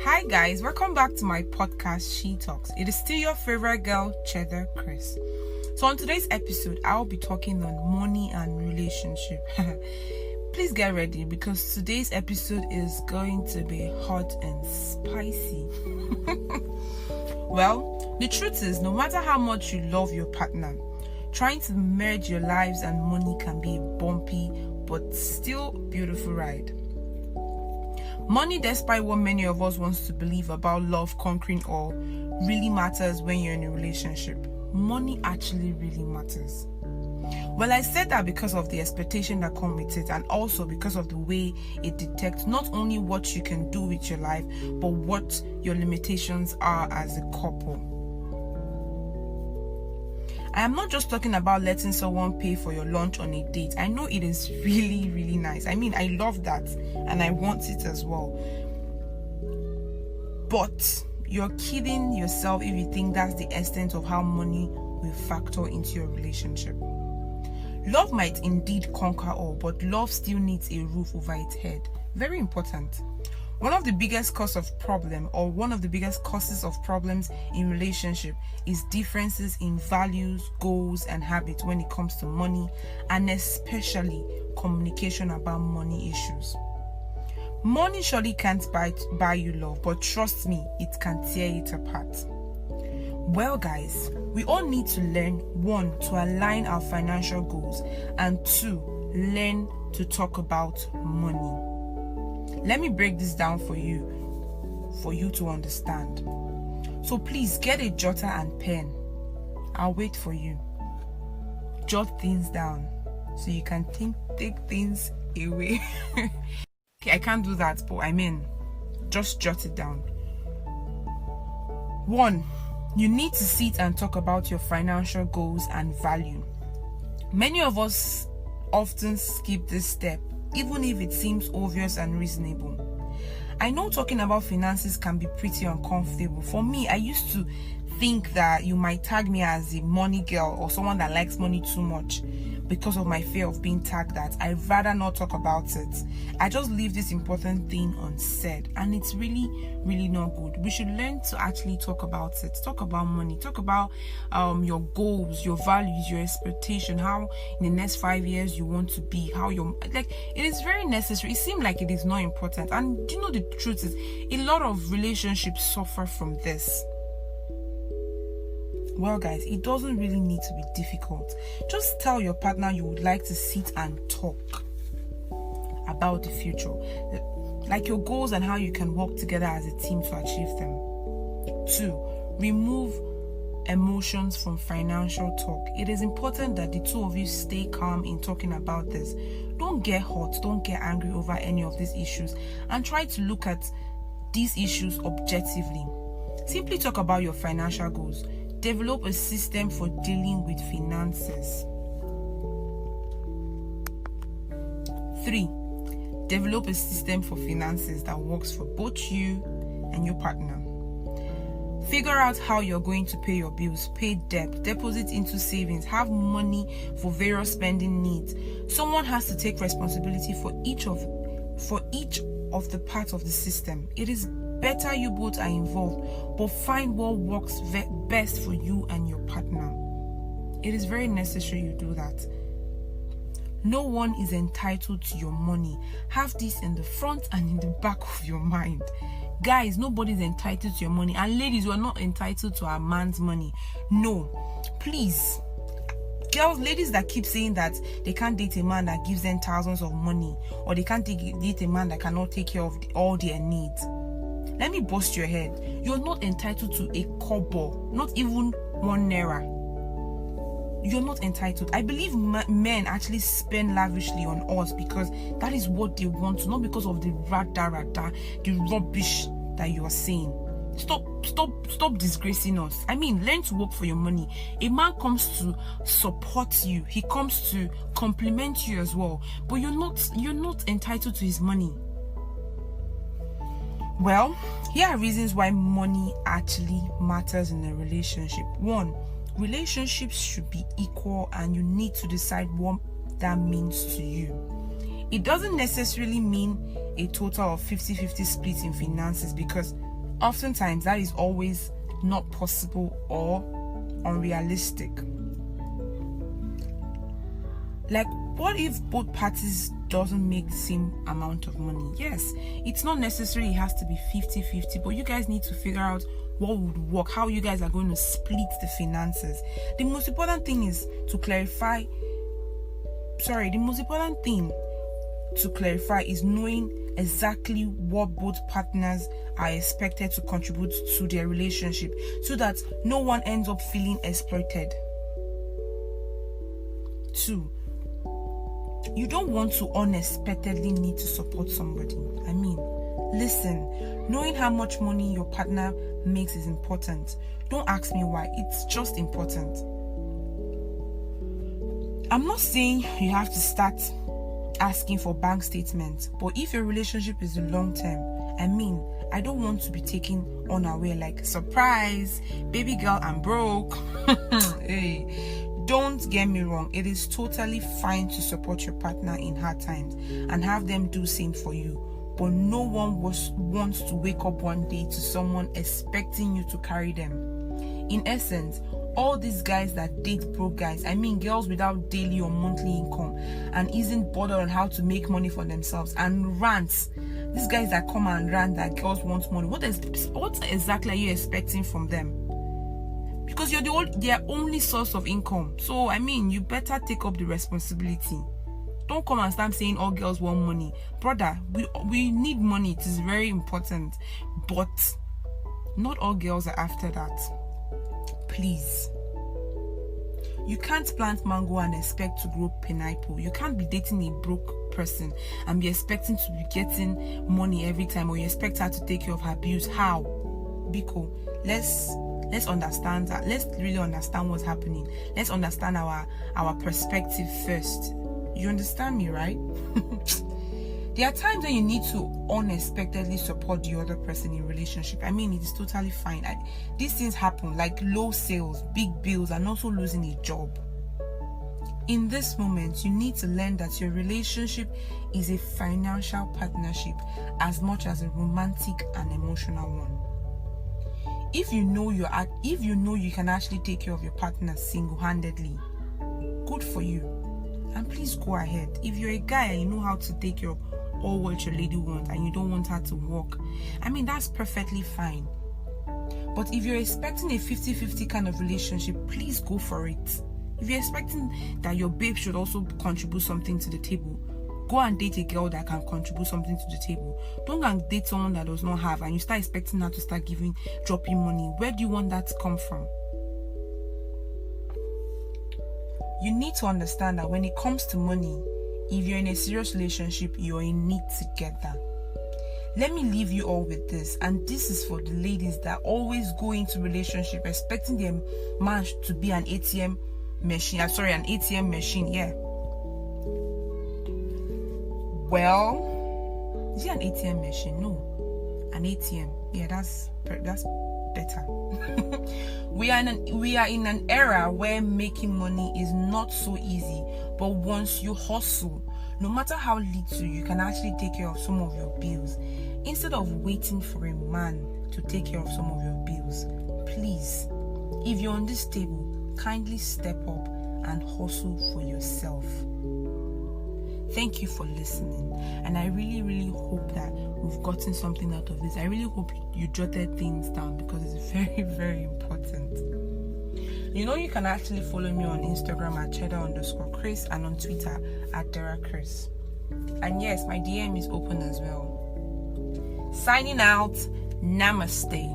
Hi guys, welcome back to my podcast, She Talks. It is still your favorite girl, Cheddar Chris. So on today's episode, I'll be talking on money and relationship. Please get ready because today's episode is going to be hot and spicy. Well, the truth is, no matter how much you love your partner, trying to merge your lives and money can be a bumpy but still beautiful ride. Money, despite what many of us wants to believe about love conquering all, really matters when you're in a relationship. Money actually really matters. Well, I said that because of the expectation that comes with it, and also because of the way it detects not only what you can do with your life, but what your limitations are as a couple. I am not just talking about letting someone pay for your lunch on a date. I know it is really, really nice. I mean, I love that and I want it as well. But you're kidding yourself if you think that's the extent of how money will factor into your relationship. Love might indeed conquer all, but love still needs a roof over its head. Very important. One of the biggest causes of problems in relationship is differences in values, goals, and habits when it comes to money, and especially communication about money issues. Money surely can't buy you love, but trust me, it can tear it apart. Well, guys, we all need to learn, 1, to align our financial goals, and 2, learn to talk about money. Let me break this down for you to understand. So please get a jotter and pen. I'll wait for you. Jot things down so you can take things away. Okay, I can't do that, but I mean, just jot it down. 1, you need to sit and talk about your financial goals and value. Many of us often skip this step, even if it seems obvious and reasonable. I know talking about finances can be pretty uncomfortable. For me, I used to think that you might tag me as a money girl or someone that likes money too much because of my fear of being tagged that. I'd rather not talk about it. I just leave this important thing unsaid, and it's really, really not good. We should learn to actually talk about it. Talk about money. Talk about your goals, your values, your expectation, how in the next 5 years you want to be, it is very necessary. It seems like it is not important, and you know the truth is a lot of relationships suffer from this. Well, guys, it doesn't really need to be difficult. Just tell your partner you would like to sit and talk about the future, like your goals and how you can work together as a team to achieve them. 2, remove emotions from financial talk. It is important that the two of you stay calm in talking about this. Don't get hot, don't get angry over any of these issues, and try to look at these issues objectively. Simply talk about your financial goals. Develop a system for dealing with finances. 3, develop a system for finances that works for both you and your partner. Figure out how you're going to pay your bills, pay debt, deposit into savings, have money for various spending needs. Someone has to take responsibility for each of the parts of the system. It is better you both are involved, but find what works best for you and your partner. It is very necessary you do that. No one is entitled to your money. Have this in the front and in the back of your mind. Guys, nobody is entitled to your money, and ladies, we are not entitled to our man's money. No, please. Girls, ladies that keep saying that they can't date a man that gives them thousands of money, or they can't date a man that cannot take care of all their needs. Let me bust your head. You're not entitled to a kobo, not even 1 naira. You're not entitled. I believe men actually spend lavishly on us because that is what they want to, not because of the the rubbish that you are saying. Stop disgracing us. I mean, learn to work for your money. A man comes to support you. He comes to compliment you as well. But you're not entitled to his money. Well, here are reasons why money actually matters in a relationship. 1, relationships should be equal, and you need to decide what that means to you. It doesn't necessarily mean a total of 50-50 split in finances, because oftentimes that is always not possible or unrealistic. Like, what if both parties doesn't make the same amount of money? Yes, it's not necessarily it has to be 50-50, but you guys need to figure out what would work, how you guys are going to split the finances. The most important thing is to clarify is knowing exactly what both partners are expected to contribute to their relationship, so that no one ends up feeling exploited. 2, you don't want to unexpectedly need to support somebody. I mean, listen, knowing how much money your partner makes is important. Don't ask me why, it's just important. I'm not saying you have to start asking for bank statements, but if your relationship is long term, I don't want to be taken unaware, like, surprise, baby girl, I'm broke. Hey, don't get me wrong, it is totally fine to support your partner in hard times and have them do same for you, but no one wants to wake up one day to someone expecting you to carry them. In essence, all these guys that date broke guys, girls without daily or monthly income and isn't bothered on how to make money for themselves, and rants. These guys that come and rant that girls want money, what exactly are you expecting from them? Because you're their only source of income. So you better take up the responsibility. Don't come and start saying all girls want money. Brother, we need money. It is very important, but not all girls are after that. Please. You can't plant mango and expect to grow pineapple. You can't be dating a broke person and be expecting to be getting money every time, or you expect her to take care of her bills. How? Biko, let's understand that. Let's really understand what's happening. Let's understand our perspective first. You understand me, right? There are times when you need to unexpectedly support the other person in relationship. It is totally fine. These things happen, like low sales, big bills, and also losing a job. In this moment, you need to learn that your relationship is a financial partnership as much as a romantic and emotional one. If you know you can actually take care of your partner single-handedly, good for you. And please go ahead. If you're a guy and you know how to take care of all what your lady wants and you don't want her to work, that's perfectly fine. But if you're expecting a 50-50 kind of relationship, please go for it. If you're expecting that your babe should also contribute something to the table, go and date a girl that can contribute something to the table. Don't go and date someone that does not have and you start expecting her to start dropping money. Where do you want that to come from? You need to understand that when it comes to money, if you're in a serious relationship, you're in it together. Let me leave you all with this, and this is for the ladies that always go into relationship expecting their man to be an ATM machine. An ATM machine, yeah. Well, is it an ATM machine? No, an ATM. Yeah, that's better. We are in an era where making money is not so easy, but once you hustle, no matter how little, you can actually take care of some of your bills. Instead of waiting for a man to take care of some of your bills, please, if you're on this table, kindly step up and hustle for yourself. Thank you for listening, and I really, really hope that we've gotten something out of this. I really hope you jotted things down, because it's very, very important. You can actually follow me on Instagram at Cheddar_Chris and on Twitter at DeraChris. And yes, my DM is open as well. Signing out. Namaste.